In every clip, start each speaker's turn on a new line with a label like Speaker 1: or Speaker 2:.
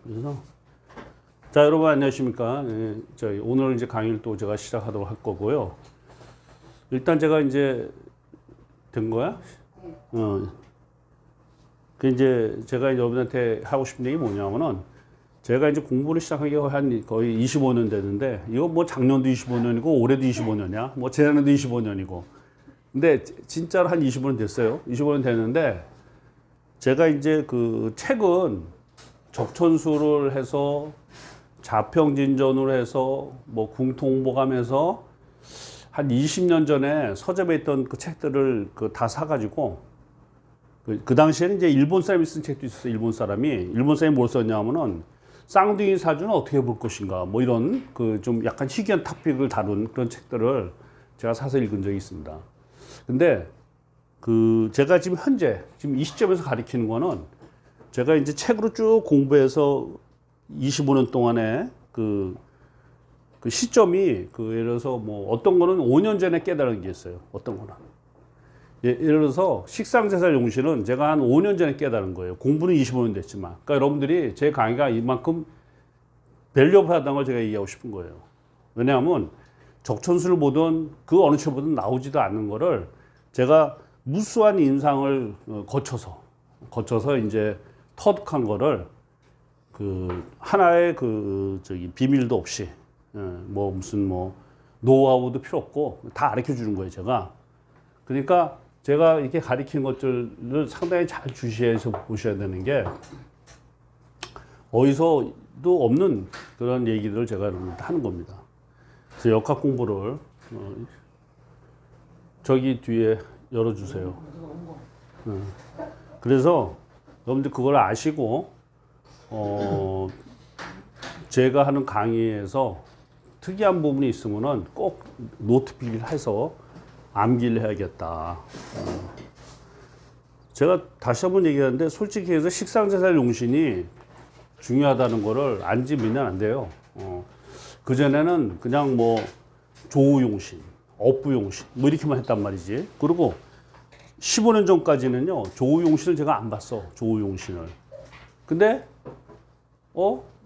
Speaker 1: 그래서 자, 여러분 안녕하십니까? 예, 저희 오늘 이제 강의를 또 제가 시작하도록 할 거고요. 일단 제가 이제 된 거야? 그 이제 제가 여러분한테 하고 싶은 얘기 뭐냐면은 제가 이제 공부를 시작한 게 한 거의 25년 되는데 이거 뭐 작년도 25년이고 올해도 25년이야. 뭐 재작년도 25년이고. 근데 진짜로 한 25년 됐어요. 25년 됐는데 제가 이제 그 책은 적천수를 해서 자평진전으로 해서 뭐 궁통보감해서 한 20년 전에 서점에 있던 그 책들을 그 다 사가지고 그 당시에는 이제 일본 사람이 쓴 책도 있었어요. 일본 사람이 뭘 썼냐면은 쌍둥이 사주는 어떻게 볼 것인가 뭐 이런 그 좀 약간 희귀한 토픽을 다룬 그런 책들을 제가 사서 읽은 적이 있습니다. 근데 그 제가 지금 현재 지금 이 시점에서 가리키는 거는 제가 이제 책으로 쭉 공부해서 25년 동안에 그 시점이 그 예를 들어서 뭐 어떤 거는 5년 전에 깨달은 게 있어요. 어떤 거는. 예를 들어서 식상제살 용신은 제가 한 5년 전에 깨달은 거예요. 공부는 25년 됐지만. 그러니까 여러분들이 제 강의가 이만큼 밸류업하다는 걸 제가 얘기하고 싶은 거예요. 왜냐하면 적천수를 보든 그 어느 책보든 나오지도 않는 거를 제가 무수한 인상을 거쳐서 이제 터득한 거를 그 하나의 그 저기 비밀도 없이 뭐 무슨 뭐 노하우도 필요 없고 다 가르쳐 주는 거예요, 제가. 그러니까 제가 이렇게 가르치는 것들을 상당히 잘 주시해서 보셔야 되는 게 어디서도 없는 그런 얘기들을 제가 하는 겁니다. 그래서 역학 공부를 저기 뒤에 열어주세요. 그래서 여러분들 그걸 아시고 제가 하는 강의에서 특이한 부분이 있으면은 꼭 노트 필기를 해서 암기를 해야겠다. 제가 다시 한번 얘기하는데 솔직히 해서 식상제살 용신이 중요하다는 거를 안지 믿으면 안 돼요. 그전에는 그냥 뭐 조우용신, 업부용신 뭐 이렇게만 했단 말이지. 그리고 15년 전까지는요 조우용신을 제가 안 봤어. 조우용신을. 근데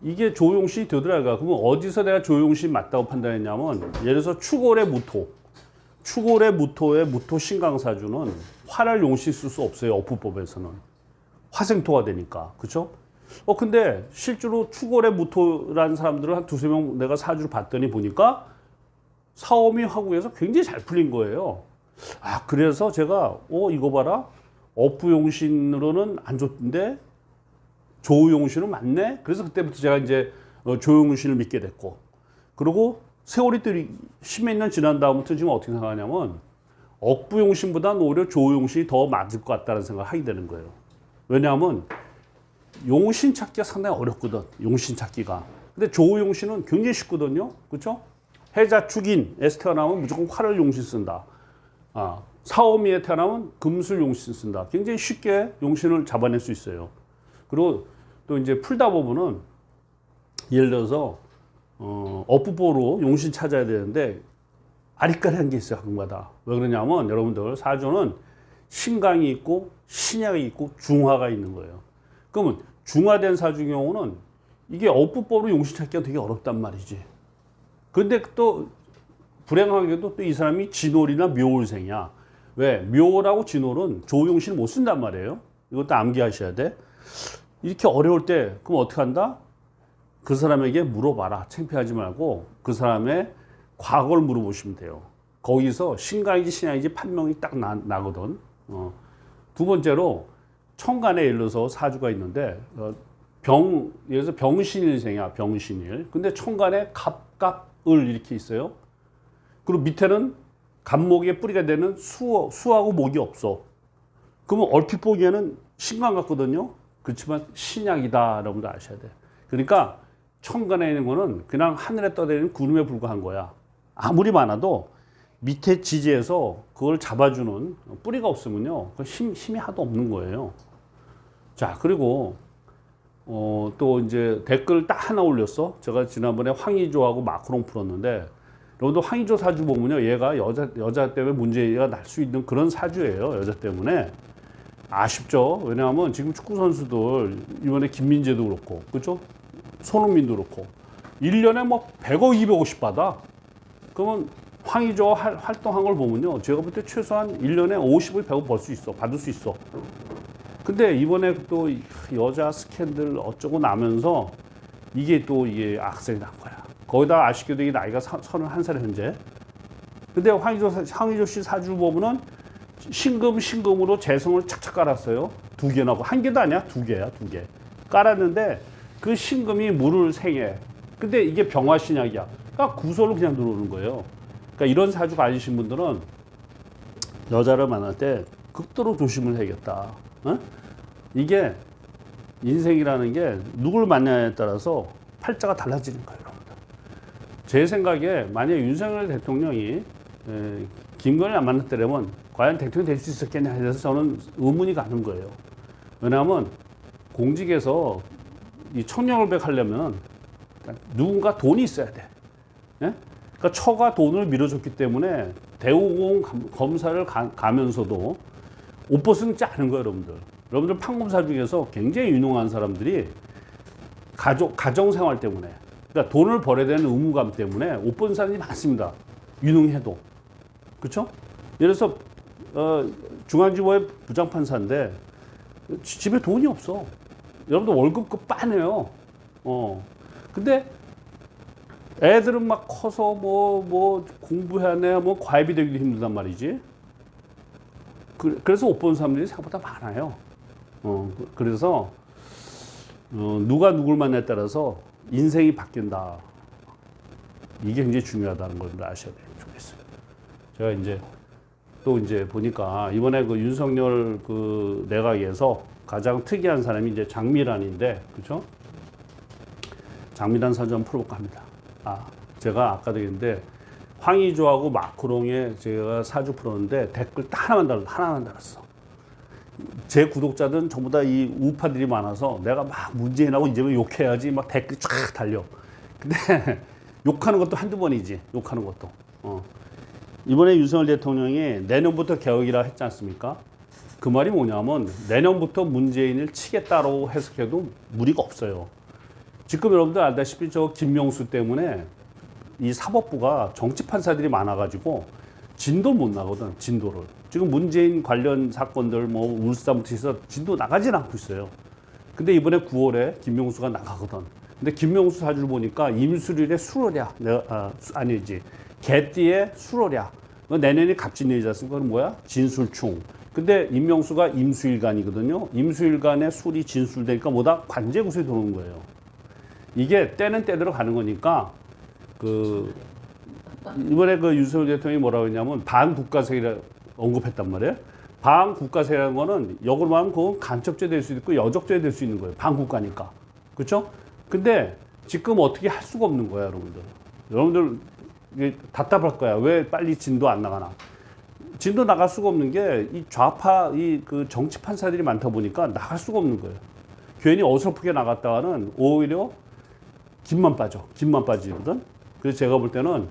Speaker 1: 이게 조우용신이 되더라고요. 그러면 어디서 내가 조우용신이 맞다고 판단했냐면 예를 들어서 추골의 무토의 무토 신강사주는 화를 용신 쓸 수 없어요. 업부법에서는. 화생토가 되니까. 그렇죠? 근데 실제로 추골의 무토라는 사람들을 한 두세 명 내가 사주를 봤더니 보니까 사오미 화국에서 굉장히 잘 풀린 거예요. 그래서 제가 이거 봐라. 업부용신으로는 안 좋던데 조우용신은 맞네. 그래서 그때부터 제가 이제 조우용신을 믿게 됐고, 그리고 세월이 또 10몇 년 지난 다음부터 지금 어떻게 생각하냐면 업부용신보다는 오히려 조우용신이 더 맞을 것 같다는 생각을 하게 되는 거예요. 왜냐하면 용신 찾기가 상당히 어렵거든. 용신 찾기가. 근데 조우용신은 굉장히 쉽거든요. 그렇죠? 해자 축인에서 태어나면 무조건 화를 용신 쓴다. 사오미에 태어나면 금술 용신 쓴다. 굉장히 쉽게 용신을 잡아낼 수 있어요. 그리고 또 이제 풀다 보면은 예를 들어서 업부보로 용신 찾아야 되는데 아리까리한 게 있어요, 학마다. 왜 그러냐면 여러분들 사주는 신강이 있고 신약이 있고 중화가 있는 거예요. 그러면 중화된 사주 경우는 이게 업부보로 용신 찾기가 되게 어렵단 말이지. 근데 또 불행하게도 또 이 사람이 진월이나 묘월생이야. 왜? 묘월하고 진월은 조용신을 못 쓴단 말이에요. 이것도 암기하셔야 돼. 이렇게 어려울 때 그럼 어떻게 한다? 그 사람에게 물어봐라. 창피하지 말고 그 사람의 과거를 물어보시면 돼요. 거기서 신강인지 신약인지 판명이 딱 나거든. 두 번째로 천간에 예를 들어서 사주가 있는데 예를 들어서 병신일생이야. 병신일. 근데 천간에 갑갑을 이렇게 있어요. 그리고 밑에는 갑목에 뿌리가 되는 수하고 목이 없어. 그러면 얼핏 보기에는 신강 같거든요. 그렇지만 신약이다. 여러분들 아셔야 돼. 그러니까 천간에 있는 거는 그냥 하늘에 떠다니는 구름에 불과한 거야. 아무리 많아도 밑에 지지에서 그걸 잡아주는 뿌리가 없으면요. 힘이 하도 없는 거예요. 자, 그리고 또 이제 댓글 딱 하나 올렸어. 제가 지난번에 황의조하고 마크롱 풀었는데 여러분도 황의조 사주 보면요. 얘가 여자 때문에 문제가 날 수 있는 그런 사주예요. 여자 때문에. 아쉽죠. 왜냐하면 지금 축구 선수들 이번에 김민재도 그렇고, 그렇죠? 손흥민도 그렇고 1년에 뭐 100억, 200억씩 받아. 그러면 황의조 활동한 걸 보면요. 제가 볼 때 최소한 1년에 50을 100억 벌 수 있어. 받을 수 있어. 근데 이번에 또 여자 스캔들 어쩌고 나면서 이게 또 이게 악셀이 난 거야. 거기다 아쉽게도 이 나이가 31살 현재. 근데 황의조 씨 사주 보면은 신금으로 재성을 착착 깔았어요. 2개나 하고. 1개도 아니야. 2개야, 2개. 깔았는데 그 신금이 물을 생해. 근데 이게 병화신약이야. 그러니까 구설로 그냥 들어오는 거예요. 그러니까 이런 사주 가지신 분들은 여자를 만날 때 극도로 조심을 해야겠다. 어? 이게 인생이라는 게 누굴 만나냐에 따라서 팔자가 달라지는 거예요, 여러분들. 제 생각에 만약 윤석열 대통령이 김건희를 안 만났더라면 과연 대통령이 될 수 있었겠냐 해서 저는 의문이 가는 거예요. 왜냐하면 공직에서 이 청렴을백 하려면 누군가 돈이 있어야 돼. 예? 그러니까 처가 돈을 밀어줬기 때문에 대우공 검사를 가면서도 옷 벗지 않은 거예요, 여러분들. 여러분들 판검사 중에서 굉장히 유능한 사람들이 가정생활 때문에, 그러니까 돈을 벌어야 되는 의무감 때문에 옷 벗은 사람이 많습니다. 유능해도. 그렇죠? 예를 들어서 중앙지법의 부장판사인데 집에 돈이 없어. 여러분들 월급 빠네요. 근데 애들은 막 커서 뭐 공부해야 돼, 뭐 과외비 되기도 힘들단 말이지. 그래서 옷 본 사람들이 생각보다 많아요. 그래서 누가 누굴 만나에 따라서 인생이 바뀐다. 이게 굉장히 중요하다는 걸 아셔야 되겠어요. 제가 이제 보니까 이번에 그 윤석열 그 내각에서 가장 특이한 사람이 이제 장미란인데, 그렇죠? 장미란 사주 한번 풀어볼까 합니다. 제가 아까도 얘기했는데 황의조하고 마크롱의 제가 사주 풀었는데 댓글 딱 하나만 달았어. 제 구독자들은 전부 다 이 우파들이 많아서 내가 막 문재인하고 이제는 욕해야지 막 댓글이 쫙 달려. 근데 욕하는 것도 한두 번이지. 욕하는 것도. 이번에 윤석열 대통령이 내년부터 개혁이라 했지 않습니까? 그 말이 뭐냐면 내년부터 문재인을 치겠다고 해석해도 무리가 없어요. 지금 여러분들 알다시피 저 김명수 때문에 이 사법부가 정치 판사들이 많아가지고 진도를 못 나거든. 진도를. 지금 문재인 관련 사건들 뭐 울산부터 해서 진도 나가진 않고 있어요. 근데 이번에 9월에 김명수가 나가거든. 근데 김명수 사주를 보니까 임수일에 수월이야. 아니지. 개띠에 수월이야. 내년이 갑진년이지 않습니까? 그건 뭐야? 진술충. 근데 임명수가 임수일간이거든요. 임수일간에 술이 진술되니까 뭐다? 관제구슬이 도는 거예요. 이게 때는 때대로 가는 거니까 이번에 그 윤석열 대통령이 뭐라고 했냐면 반국가세계라 언급했단 말이에요. 반국가세계라는 거는 역으로 말하면 그건 간첩죄 될 수 있고 여적죄 될 수 있는 거예요. 반국가니까. 그렇죠? 근데 지금 어떻게 할 수가 없는 거야, 여러분들. 여러분들 이게 답답할 거야. 왜 빨리 진도 안 나가나? 진도 나갈 수가 없는 게 이 좌파 그 정치 판사들이 많다 보니까 나갈 수가 없는 거예요. 괜히 어설프게 나갔다가는 오히려 김만 빠지거든. 그래서 제가 볼 때는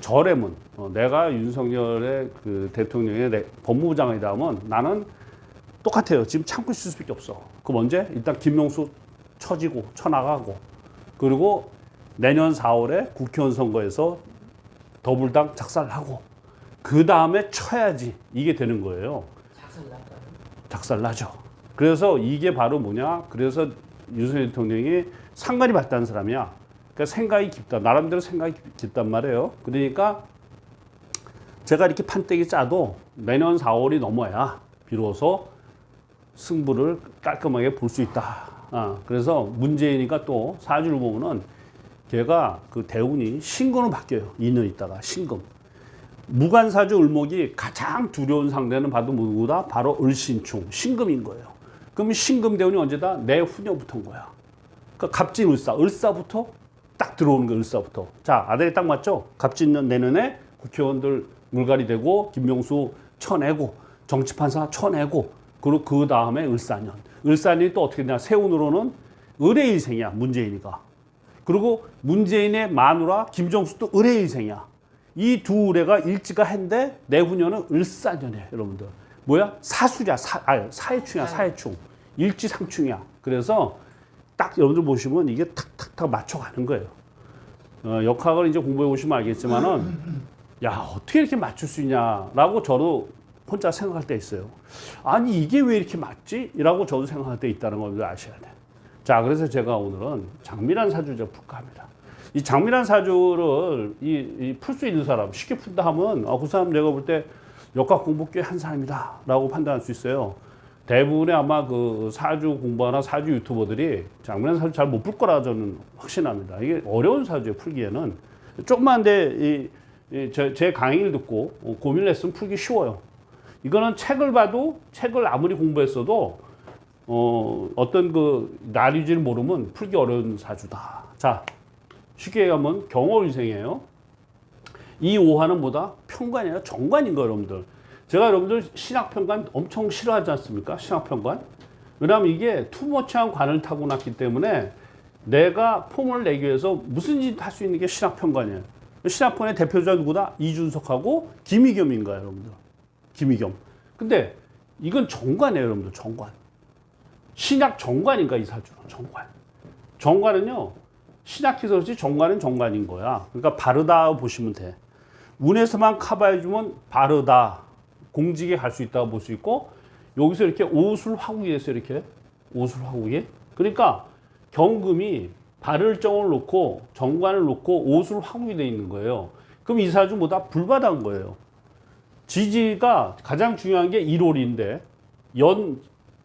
Speaker 1: 절에문, 내가 윤석열의 그 대통령의 법무부 장관이다 하면 나는 똑같아요. 지금 참고 있을 수밖에 없어. 그럼 언제? 일단 김명수 쳐나가고, 그리고 내년 4월에 국회의원 선거에서 더불당 작살나고, 그 다음에 쳐야지. 이게 되는 거예요. 작살나죠. 그래서 이게 바로 뭐냐? 그래서 윤석열 대통령이 상관이 밝다는 사람이야. 그러니까 생각이 깊다. 나름대로 생각이 깊단 말이에요. 그러니까 제가 이렇게 판때기 짜도 내년 4월이 넘어야 비로소 승부를 깔끔하게 볼 수 있다. 그래서 문재인이가 또 사주를 보면은 걔가 그 대운이 신금으로 바뀌어요. 2년 있다가 신금. 무관사주 을목이 가장 두려운 상대는 봐도 누구다? 바로 을신충, 신금인 거예요. 그러면 신금 대운이 언제다? 내후년부터인 거야. 그러니까 갑진 을사부터 딱 들어오는 거예요. 을사부터. 자, 아들이 딱 맞죠? 갑진년 내년에 국회의원들 물갈이 되고 김명수 쳐내고 정치판사 쳐내고, 그리고 그 다음에 을사년. 을사년이 또 어떻게 되냐? 세운으로는 을의 일생이야. 문재인이가. 그리고 문재인의 마누라 김정수도 을의 일생이야. 이 두 을해가 일지가 한데 내후년은 을사년이에요. 여러분들. 뭐야? 사수야. 사해충이야. 사해충. 일지상충이야. 그래서 딱 여러분들 보시면 이게 탁탁탁 맞춰가는 거예요. 역학을 이제 공부해 보시면 알겠지만은 야 어떻게 이렇게 맞출 수 있냐라고 저도 혼자 생각할 때 있어요. 아니 이게 왜 이렇게 맞지? 라고 저도 생각할 때 있다는 걸 아셔야 돼. 자 그래서 제가 오늘은 장밀한 사주를 풀까 합니다. 이 장밀한 사주를 풀 수 있는 사람 쉽게 푼다 하면 그 사람 내가 볼 때 역학 공부 꽤 한 사람이다 라고 판단할 수 있어요. 대부분의 아마 그 사주 공부하나 사주 유튜버들이 장밀한 사주 잘 못 풀 거라 저는 확신합니다. 이게 어려운 사주에 풀기에는 조금만 제 강의를 듣고 고민을 했으면 풀기 쉬워요. 이거는 책을 봐도 책을 아무리 공부했어도 어떤 그 나뉘지를 모르면 풀기 어려운 사주다. 자 쉽게 얘기하면 경월일생이에요. 이 오화는 뭐다? 편관이 아니라 정관인 거예요, 여러분들. 제가 여러분들 신학편관 엄청 싫어하지 않습니까? 신학편관. 왜냐하면 이게 투머치한 관을 타고났기 때문에 내가 폼을 내기 위해서 무슨 짓 할 수 있는 게 신학편관이에요. 신학편의 대표자 누구다? 이준석하고 김희겸인 거예요, 여러분들. 김희겸. 근데 이건 정관이에요, 여러분들. 정관. 신약 정관인가 이 사주는 정관. 정관은요. 신약해서 그렇지 정관은 정관인 거야. 그러니까 바르다 보시면 돼. 운에서만 커버해주면 바르다. 공직에 갈 수 있다고 볼 수 있고 여기서 이렇게 오술 화국이 됐어요. 이렇게 오술 화국이. 그러니까 경금이 발을정을 놓고 정관을 놓고 오술 화국이 돼 있는 거예요. 그럼 이 사주 뭐다? 불바다인 거예요. 지지가 가장 중요한 게 1월인데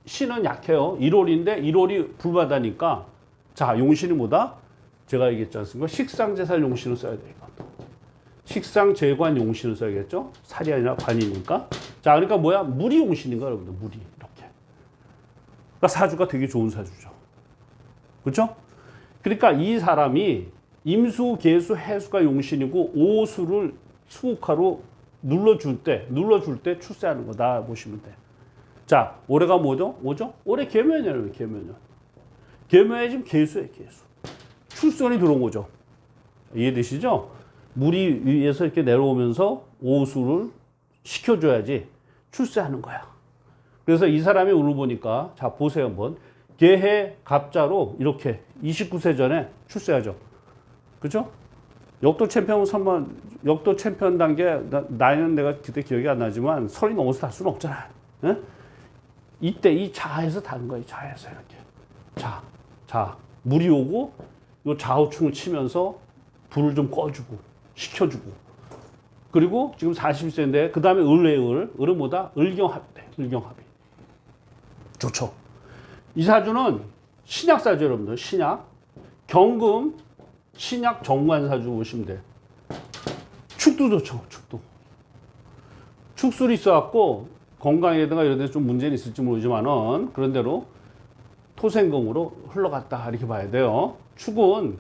Speaker 1: 신은 약해요. 1월인데 1월이 불바다니까 자 용신이 뭐다? 제가 얘기했지 않습니까? 식상제살 용신을 써야 돼요. 식상제관 용신을 써야겠죠? 살이 아니라 관이니까. 자, 그러니까 뭐야? 무리 용신인가, 여러분들? 무리. 이렇게. 그러니까 사주가 되게 좋은 사주죠. 그렇죠? 그러니까 이 사람이 임수, 계수, 해수가 용신이고 오수를 수국화로 눌러줄 때 출세하는 거다 보시면 돼. 자, 올해가 뭐죠? 올해 계묘년이에요, 계묘년. 계묘에 지금 계수예요, 계수. 출생이 들어온 거죠. 이해되시죠? 물이 위에서 이렇게 내려오면서 오수를 시켜줘야지 출세하는 거야. 그래서 이 사람이 오늘 보니까 자 보세요 한번 계해 갑자로 이렇게 29세 전에 출세하죠. 그렇죠? 역도 챔피언 선만 역도 챔피언 단계 나이는 내가 그때 기억이 안 나지만 30 넘어서 탈 수는 없잖아. 에? 이때 이 자에서 다는 거예요. 자에서 이렇게 자 물이 오고 요 좌우충을 치면서 불을 좀 꺼주고 시켜주고 그리고 지금 41세인데 그 다음에 을은 뭐다? 을경합이. 좋죠. 이 사주는 신약 사주 여러분들 신약 경금 신약 정관 사주 보시면 돼. 축도 좋죠. 축술이 있어갖고 건강이라든가 이런 데서 좀 문제는 있을지 모르지만은 그런 대로 토생금으로 흘러갔다 이렇게 봐야 돼요. 축은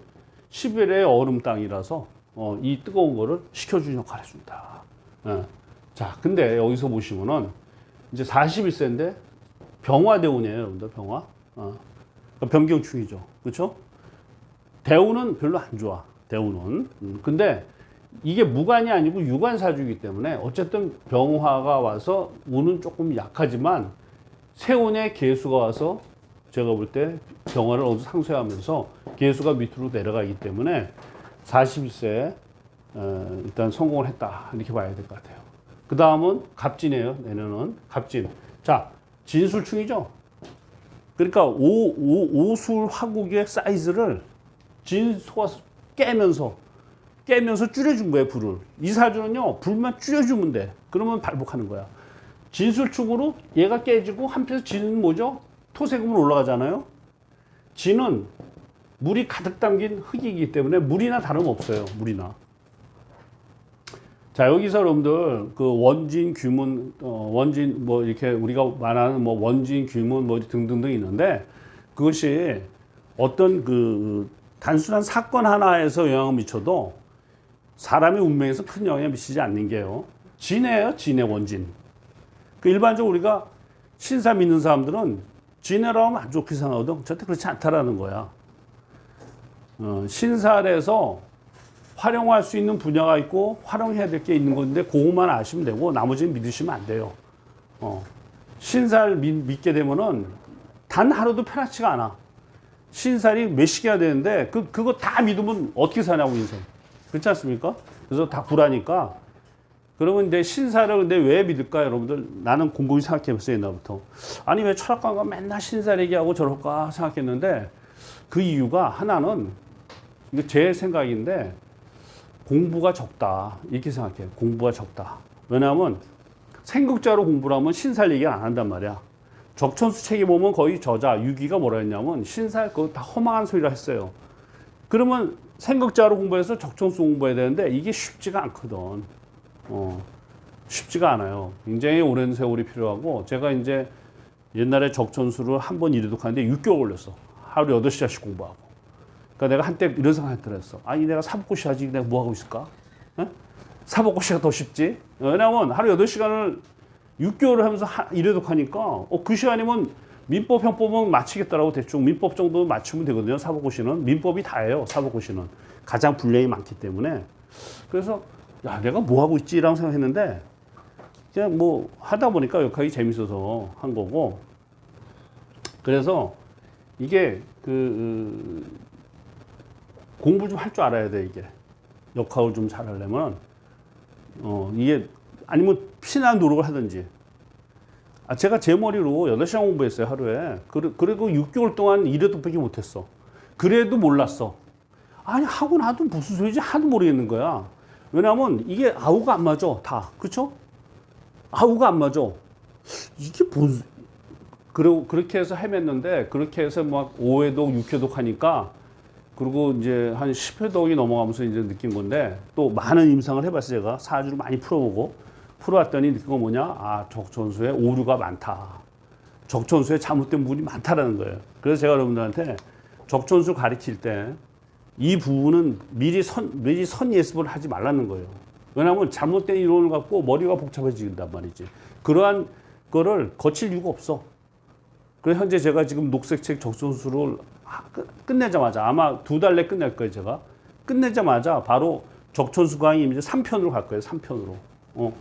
Speaker 1: 11의 얼음 땅이라서 이 뜨거운 거를 식혀주는 역할을 해준다. 자, 근데 여기서 보시면은 이제 41세인데 병화대운이에요, 여러분들. 병화. 변경충이죠. 그렇죠? 대운은 별로 안 좋아. 대운은. 근데 이게 무관이 아니고 유관사주이기 때문에 어쨌든 병화가 와서 운은 조금 약하지만 세운의 계수가 와서 제가 볼 때 병화를 어느 상쇄하면서 계수가 밑으로 내려가기 때문에 41세 일단 성공을 했다 이렇게 봐야 될 것 같아요. 그 다음은 갑진이에요. 내년은 갑진. 자 진술충이죠. 그러니까 오술 화국의 사이즈를 진소가 깨면서 줄여준 거예요. 불을. 이 사주는요 불만 줄여주면 돼. 그러면 발복하는 거야. 진술충으로 얘가 깨지고 한편에서 진은 뭐죠? 토세금으로 올라가잖아요. 진은 물이 가득 담긴 흙이기 때문에 물이나 다름없어요. 물이나. 자, 여기서 여러분들 그 원진, 규문, 원진 뭐 이렇게 우리가 말하는 뭐 원진, 규문 뭐 등등등 있는데 그것이 어떤 그 단순한 사건 하나에서 영향을 미쳐도 사람의 운명에서 큰 영향을 미치지 않는 게요. 진해예요. 진해 원진. 그 일반적으로 우리가 신사 믿는 사람들은 진해라고 하면 안 좋게 생각하거든. 절대 그렇지 않다라는 거야. 신살에서 활용할 수 있는 분야가 있고 활용해야 될 게 있는 건데 그것만 아시면 되고 나머지는 믿으시면 안 돼요. 신살 믿게 되면은 단 하루도 편하지가 않아. 신살이 몇씩이나 되는데 그거 다 믿으면 어떻게 사냐고 인생. 그렇지 않습니까? 그래서 다 불하니까. 그러면 내 신사를 근데 왜 믿을까 여러분들? 나는 곰곰이 생각해봤어요 옛날부터. 아니 왜 철학가가 맨날 신살 얘기하고 저럴까 생각했는데 그 이유가 하나는 이거 제 생각인데 공부가 적다 이렇게 생각해요. 공부가 적다. 왜냐하면 생극자로 공부를 하면 신살 얘기 안 한단 말이야. 적천수 책에 보면 거의 저자 유기가 뭐라 했냐면 신살 그거 다 허망한 소리라 했어요. 그러면 생극자로 공부해서 적천수 공부해야 되는데 이게 쉽지가 않거든. 쉽지가 않아요. 굉장히 오랜 세월이 필요하고 제가 이제 옛날에 적천수를 한 번 이래독하는데 6개월 걸렸어. 하루 8시간씩 공부하고. 그러니까 내가 한때 이런 생각했더랬어. 아니 내가 사법고시 하지 내가 뭐 하고 있을까? 사법고시가 더 쉽지? 왜냐하면 하루 8시간을 6개월을 하면서 이래독하니까 그 시간이면 민법, 형법은 마치겠다라고 대충 민법 정도 맞추면 되거든요. 사법고시는. 민법이 다예요. 사법고시는. 가장 분량이 많기 때문에. 그래서 야 내가 뭐 하고 있지라고 생각했는데 그냥 뭐 하다 보니까 역학이 재밌어서 한 거고 그래서 이게 공부 좀 할 줄 알아야 돼 이게 역학을 좀 잘하려면 이게 아니면 피난 노력을 하든지 제가 제 머리로 8시간 공부했어요 하루에. 그리고 6개월 동안 이래도밖에 못했어. 그래도 몰랐어. 아니 하고 나도 무슨 소리지 하도 모르겠는 거야. 왜냐하면 이게 아우가 안 맞아 다. 그렇죠? 아우가 안 맞아. 이게 뭔 그리고 그렇게 해서 헤맸는데 그렇게 해서 막 5회독 6회독 하니까 그리고 이제 한 10회독이 넘어가면서 이제 느낀 건데 또 많은 임상을 해봤어요. 제가 사주를 많이 풀어보고 풀어왔더니 느낀 건 뭐냐? 적천수에 오류가 많다. 적천수에 잘못된 부분이 많다라는 거예요. 그래서 제가 여러분들한테 적천수 가르칠 때 이 부분은 미리 선 예습을 하지 말라는 거예요. 왜냐하면 잘못된 이론을 갖고 머리가 복잡해진단 말이지. 그러한 거를 거칠 이유가 없어. 그래서 현재 제가 지금 녹색책 적천수를 끝내자마자 아마 2달 내 끝낼 거예요. 제가 끝내자마자 바로 적천수 강의 이제 3편으로 갈 거예요. 3편으로.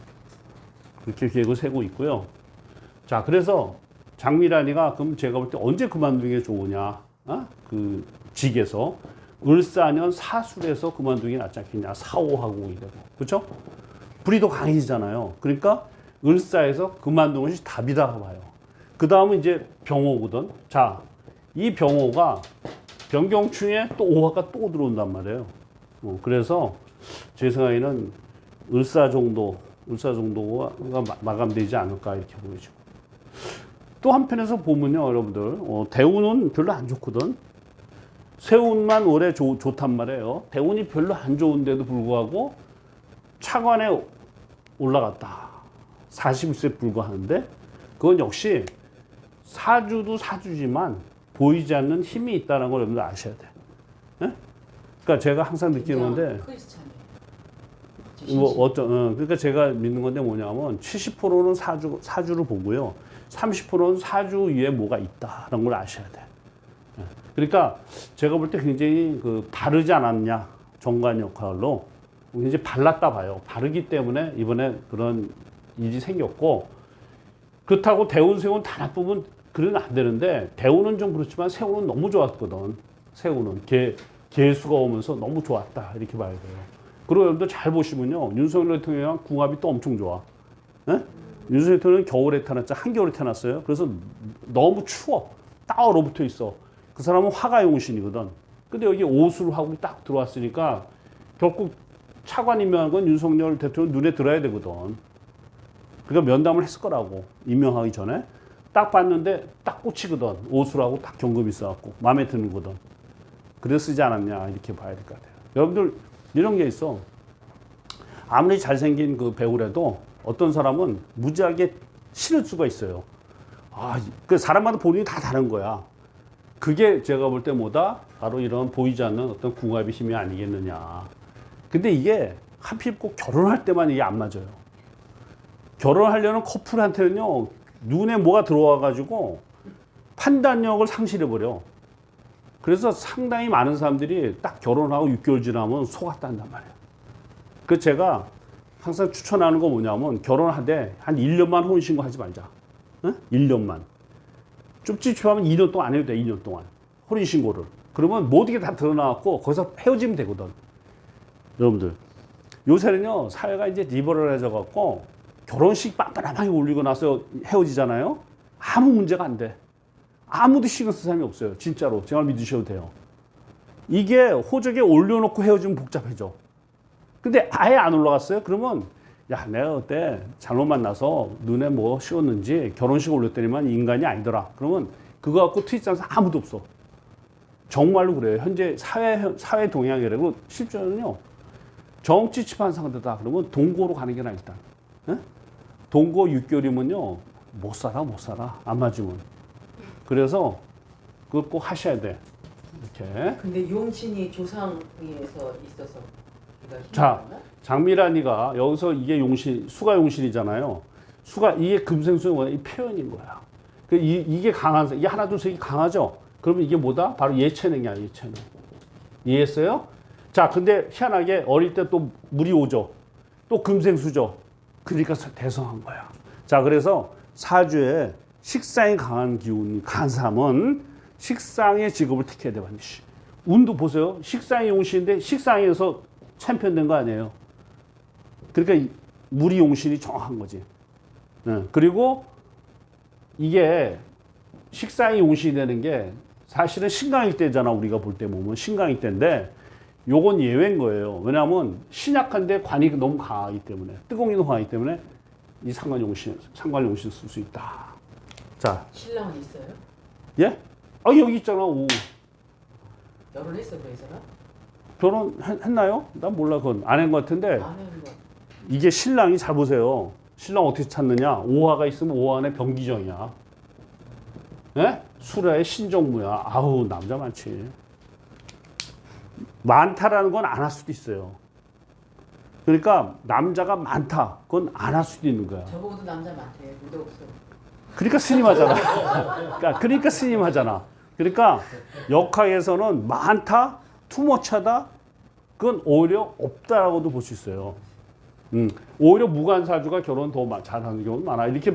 Speaker 1: 그렇게 계획을 세고 있고요. 자, 그래서 장미란이가 그럼 제가 볼 때 언제 그만두는 게 좋으냐? 그 직에서 을사년 사술에서 그만두는 게 낫지 않겠냐? 사오하고 이래도 그렇죠? 불이 더 강해지잖아요. 그러니까 을사에서 그만두는 것이 답이다 봐요. 그 다음은 이제 병호거든. 자, 이 병호가 병경충에 또 오화가 또 들어온단 말이에요. 그래서 제 생각에는 을사 정도가 마감되지 않을까 이렇게 보여지고. 또 한편에서 보면요, 여러분들, 대운은 별로 안 좋거든. 세운만 올해 좋단 말이에요. 대운이 별로 안 좋은데도 불구하고 차관에 올라갔다. 41세 불과하는데 그건 역시 사주도 사주지만 보이지 않는 힘이 있다는 걸 여러분들 아셔야 돼. 네? 그러니까 제가 항상 느끼는 건데 그러니까 제가 믿는 건데 뭐냐면 70%는 사주를 보고요. 30%는 사주 위에 뭐가 있다는 걸 아셔야 돼. 그러니까 제가 볼 때 굉장히 바르지 않았냐 정관 역할로 굉장히 발랐다 봐요. 바르기 때문에 이번에 그런 일이 생겼고 그렇다고 대운 세운 다 나쁘면 그러면 안 되는데 대운은 좀 그렇지만 세운은 너무 좋았거든. 세운은 개수가 오면서 너무 좋았다 이렇게 봐야 돼요. 그리고 여러분들 잘 보시면요 윤석열 대통령이랑 궁합이 또 엄청 좋아. 네? 윤석열 대통령은 겨울에 태어났죠. 한겨울에 태어났어요. 그래서 너무 추워. 딱 얼어붙어 있어. 그 사람은 화가 용신이거든. 근데 여기 오수를 하고 딱 들어왔으니까 결국 차관 임명한 건 윤석열 대통령 눈에 들어야 되거든. 그러니까 면담을 했을 거라고. 임명하기 전에. 딱 봤는데 딱 꽂히거든. 오수라고 딱 경금이 있어갖고. 마음에 드는 거든. 그래서 쓰지 않았냐 이렇게 봐야 될 것 같아요. 여러분들 이런 게 있어. 아무리 잘생긴 그 배우라도 어떤 사람은 무지하게 싫을 수가 있어요. 그 사람마다 본인이 다 다른 거야. 그게 제가 볼 때 뭐다? 바로 이런 보이지 않는 어떤 궁합의 힘이 아니겠느냐. 근데 이게 하필 꼭 결혼할 때만 이게 안 맞아요. 결혼하려는 커플한테는요, 눈에 뭐가 들어와가지고 판단력을 상실해버려. 그래서 상당히 많은 사람들이 딱 결혼하고 6개월 지나면 속았단단 말이에요. 그래서 제가 항상 추천하는 거 뭐냐면 결혼하되 한 1년만 혼인신고 하지 말자. 응? 1년만. 좀 찝찝하면 2년 동안 안 해도 돼, 2년 동안. 혼인신고를. 그러면 모든 게 다 드러나갖고 거기서 헤어지면 되거든. 여러분들. 요새는요, 사회가 이제 리버럴해져갖고 결혼식 빤빤하게 올리고 나서 헤어지잖아요? 아무 문제가 안 돼. 아무도 신경 쓸 사람이 없어요. 진짜로. 정말 믿으셔도 돼요. 이게 호적에 올려놓고 헤어지면 복잡해져. 근데 아예 안 올라갔어요? 그러면 야, 내가 그때 잘못 만나서 눈에 뭐 씌웠는지 결혼식 올렸더니만 인간이 아니더라. 그러면 그거 갖고 트윗하면서 아무도 없어. 정말로 그래요. 현재 사회 동향이라고 실제로는요. 정치 치판 상대다 그러면 동거로 가는 게 나아 일단. 에? 동거 6개월이면요. 못 살아. 안 맞으면. 그래서 그거 꼭 하셔야 돼. 이렇게.
Speaker 2: 근데 용신이 조상위에서 있어서
Speaker 1: 자, 장미란이가 여기서 이게 용신, 수가 용신이잖아요. 수가 이게 금생수의 뭐야? 이 표현인 거야. 이게 강한, 이게 하나 둘 셋이 강하죠. 그러면 이게 뭐다? 바로 예체능이야, 예체능. 이해했어요? 자, 근데 희한하게 어릴 때 또 물이 오죠. 또 금생수죠. 그러니까 대성한 거야. 자, 그래서 사주에 식상이 강한 기운이 강한 사람은 식상의 직업을 택해야 돼, 반드시. 운도 보세요. 식상이 용신인데 식상에서 챔피언 된 거 아니에요. 그러니까 물이 용신이 정확한 거지. 네. 그리고 이게 식상이 용신이 되는 게 사실은 신강일 때잖아. 우리가 볼 때 보면 신강일 때인데 요건 예외인 거예요. 왜냐하면 신약한데 관이 너무 강하기 때문에 뜨거움이 너무 강하기 때문에 이 상관용신 쓸 수 있다. 자,
Speaker 2: 신랑은 있어요?
Speaker 1: 예? 아 여기 있잖아. 오.
Speaker 2: 결혼했어 그 사람?
Speaker 1: 결혼했나요? 난 몰라. 그건 안 한 것 같은데
Speaker 2: 안 했는 거.
Speaker 1: 이게 신랑이 잘 보세요. 신랑 어떻게 찾느냐? 오화가 있으면 오화 안에 병기정이야. 예? 수라의 신정무야. 아우 남자 많지. 많다라는 건 안 할 수도 있어요. 그러니까 남자가 많다. 그건 안 할 수도 있는 거야.
Speaker 2: 저보고도 남자 많대. 무도 없어.
Speaker 1: 그러니까 스님하잖아. 그러니까 스님하잖아. 그러니까 역학에서는 많다, 투머치하다, 그건 오히려 없다라고도 볼 수 있어요. 오히려 무관사주가 결혼 더 잘하는 경우는 많아. 이렇게